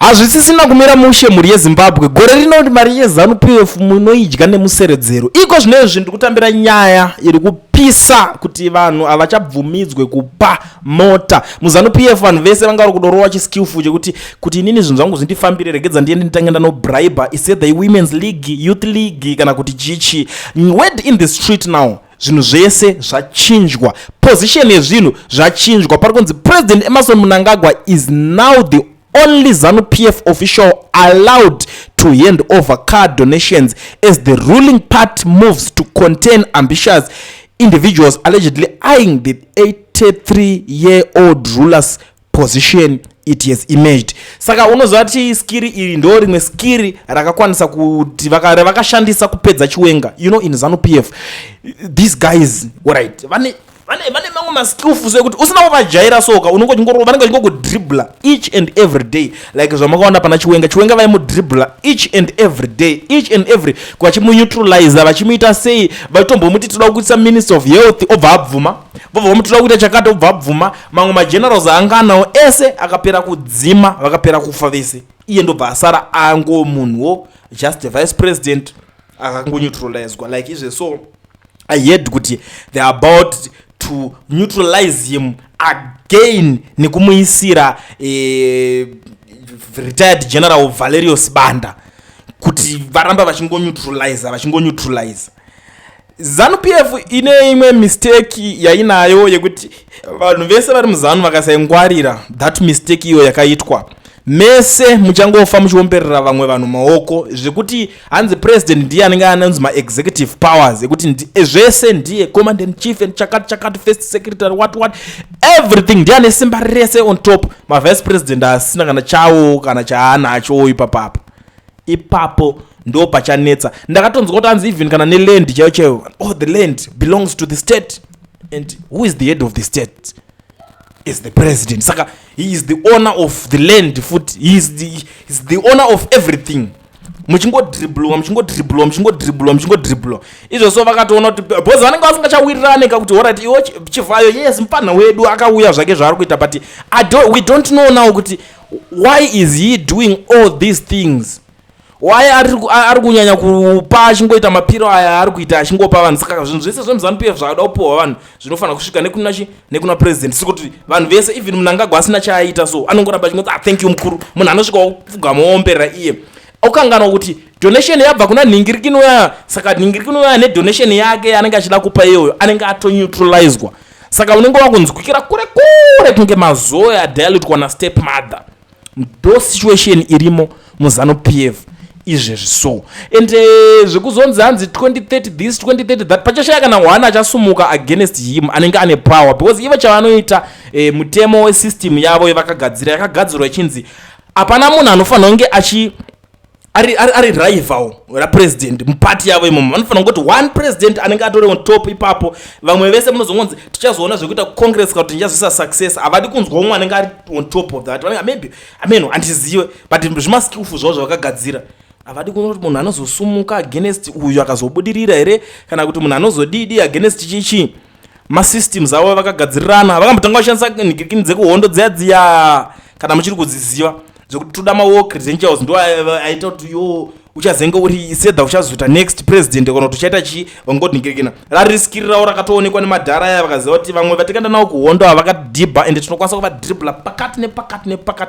Hazvisisina kumira mushe muri yeZimbabwe. Gore rino mari yeZanu PF munoidya nemuseredzero. Iko zvinezvi ndikutambira nyaya iri kupisa kuti vanhu havachabvumidzwe kupa mota. MuZanu PF vanhu vese vanga vari kudorowa chiskillful chekuti inini zvinhu zvangu zvindifambire regedza ndiende nditangenda no bribe the women's league, youth league kana kuti chichi. Word in the street now. Zvinhu zvese zvachinjwa. Position yezvinhu zvachinjwa. Parikunzi President Emerson Mnangagwa is now the only Zanu PF official allowed to hand over car donations as the ruling party moves to contain ambitious individuals allegedly eyeing the 83-year-old ruler's position it has emerged. Saka unozvati skiri iri ndo rimwe skiri rakakwanisa kuti vakashandisa kupedza chiwenga. You know, in Zanu PF these guys, alright, vane mamwe maskillful ekuti usina kuvajaira soka vanenge vachingokudribla each and every day, like zvamakaona pana chiwenga vaimudribla each and every day, each and every vachimuneutralize, vachimuita sei, vachitombomuti toda kuisa minister of health obva abvuma, vobva toda kuita chakati obva abvuma, mamwe magenerals anga anawo ese akapera kudzima, vakapera kufa vese, iye ndobva asara ango munhuwo just vice president akangonyeutralizwa like izve. So I heard kuti they are about to neutralize him again nekumuisira retired general Valerius Banda kuti varamba vachingonyeutralize. Zanu PF ine imwe mistake yainayo yekuti vanhu vese vari muZanu vakasaingwarira that mistake iyo yakaitwa mese muchangofa muchiomberera vamwe vanhu maoko zvekuti hanzi president ndiye anenge ananzi ma-executive powers ekuti zvese ndiye command and chief and chakati first secretary what everything ndiye ane simba rese on top. Ma-vice president asina kana chawo kana chaanacho ipapo ndo pachanetsa. Ndakatonzwa kuti hanzi even kana neland chaiyo the land belongs to the state and who is the head of the state is the president. Saka he is the owner of the land foot, he is the owner of everything. Muchingodribblwa izvo. So vakatoona kuti boss vanenge vasingachawirirane kuti alright iwo Chivayo yes mupana wedu akauya zvake zvaari kuita, but we don't know now kuti why is he doing all these things, why ari kunyanya kupa achingoita mapiro aya ari kuita achingopa vanhu. Saka zvinhu zvese zvemuZanu PF zvakada kupiwa vanhu zvinofanira kusvika nekuna president, sikuti vanhu vese even Mnangagwa asina chaaita, so anongoramba achingoti thank you mukuru, munhu anosvika kupfugama oomberera iye. Okangana kuti donation yabva kuna Nhingirikinoya, saka Nhingirikinoya nedonation yake anenge achida kupa iyoyo anenge atoneutralizwa. Saka unenge wakunzwikira kure kunge mazoya adilutwa na-step mother. Ndo situation irimo muZanu PF izvezvi. So and zvekuzonzi hanzi 2030 this 2030 that pachashaya kana hwana achasumuka against him anenge ane power, because ivo chavanoita mutemo wesystem yavo yakagadzirwa ichinzi hapana munhu anofanira kunge ari rival rapresident mupati yavo imomo. Vanofanira kuti one president anenge atori on top. Ipapo vamwe vese munozongonzi tichazoona zvekuita congress kuti ndichazoisa success, havadi kunzwa umwe anenge ari on top of that. Maybe handizive, but zvimaskillful zvavo zvavakagadzira havadi kuona kuti munhu anozosumuka against uyu akazobudirira here, kana kuti munhu anozodidi against chichi. Masystems avo vakagadzirirana, vakambotanga kushandisa nhingirikini dzekuhondo dziya kana muchiri kudziziva zvekuti toda ma-war credentials ndo aita kuti uchazenge uri sedha uchazoita next president kana kuti uchaita chi. vangodhingirikina rariskirirawo rakatoonekwa nemadhara aya, vakaziva kuti vamwe vatikanda navo kuhondo havakadhibha ende tinokwanisa kuvadribla pakati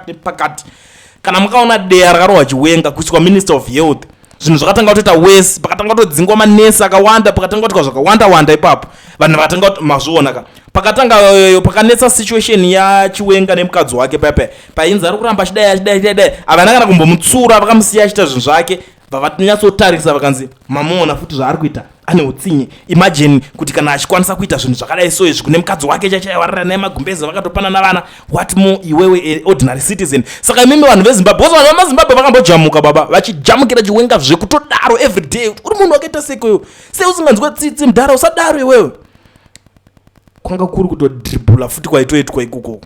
nepakati. Kana mukaona deya rakarohwa chiwenga kusvikwa minister of health, zvinhu zvakatanga kutoita wese, pakatanga kutodzingwa manesi akawanda, pakatanga kutoka zvakawanda ipapo, vanhu vakatanga kuti mazviona pakatanga pakanetsa situation yachiwenga nemukadzi wake painzi ari kuramba achidai havana kana kumbomutsura, vakamusiya achita zvinhu zvake, vavatonyatsotarisa vakanzi mamuona futi zvaari kuita ane utsinye. Imagine kuti kana achikwanisa kuita zvinhu zvakadai so izvi kune mukadzi wake chaiwarira naye magumbezi, vakatopana navana, what more iwewe ordinary citizen. Saka imimi vanhu veZimbabwe, vanhu vamaZimbabwe vakambojamuka baba, vachijamukira chiwenga zvekutodaro everyday. Uri munhu wakaita sekoyo, sei usinganzwe tsitsi mudhara usadaro iwewe. Kwanga kuri kutodribula futi kwaitoitwa ikoko.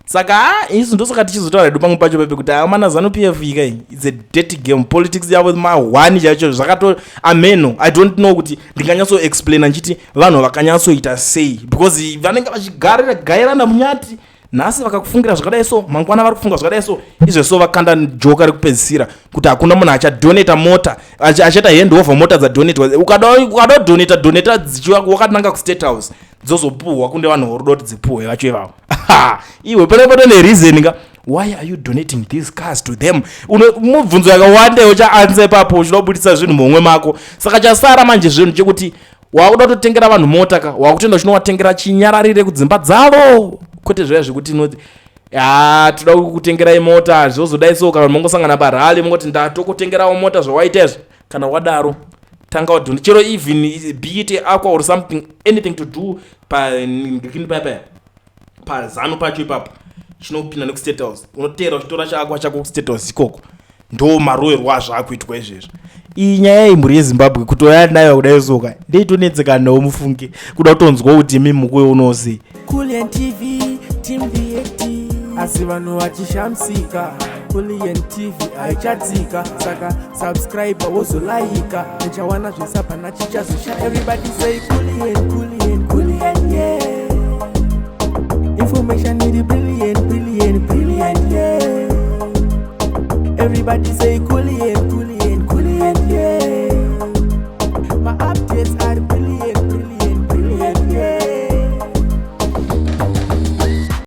Saka izvi ndosaka tichizotaura hedu pamwe pacho kuti amana Zanu PF ikai it's a dirty game. Politics yavo mahwani chacho zvakato ameno. I don't know kuti ndinganyatso explain nchiti vanhu vakanyatsoita sei, because vanenge vachigairana munyati nhasi vakakufungira zvakadai so, mangwana vari kufunga zvakadai so, izveso vakanda joka rekupedzisira kuti hakuna munhu achadonata mota, achaita handover mota dzadonatwa. Ukada donata wakananga kustate house dzozopuhwa kunde vanhu vorudo kuti dzipuhwe vacho ivavo. Iwe pane nereason nga why are you donating these cars to them? Mubvunzo yakawanda uchaanza ipapo uchinobudisa zvinhu mumwe mako. Saka chasara manje zvinhu chekuti wakuda kutotengera vanhu mota ka wakutoenda uchinowatengera chinyararire kudzimba dzavo, kwete zviya zvekuti inoti toda kukutengerai mota zvozodai so kana mongosangana parali mongoti ndatokutengerawo mota zvawaita izvi. Kana wadaro tanga wadhoni chero even be it aqua or something, anything to do pazano pacho ipapo chinopinda nekustate house, unotera uchitora chaakwa chako kustate house ikoko, ndo marowerwa azvo akuitwa izvezvi. Iyi nyaya yemhuri yeZimbabwe kutoya nayo kudai soka ndeitonetseka nawo mufunge kuda kutonzwa kuti imi mukuyo unozi Kulian TV team VAT asi vanhu vachishamsika. Kulian TV haichadzika, saka subscribe wozolaika nechawana zvisapana chichazosha. Everybody say Kulian yeah. Information is brilliant yeah. Everybody say Kulian.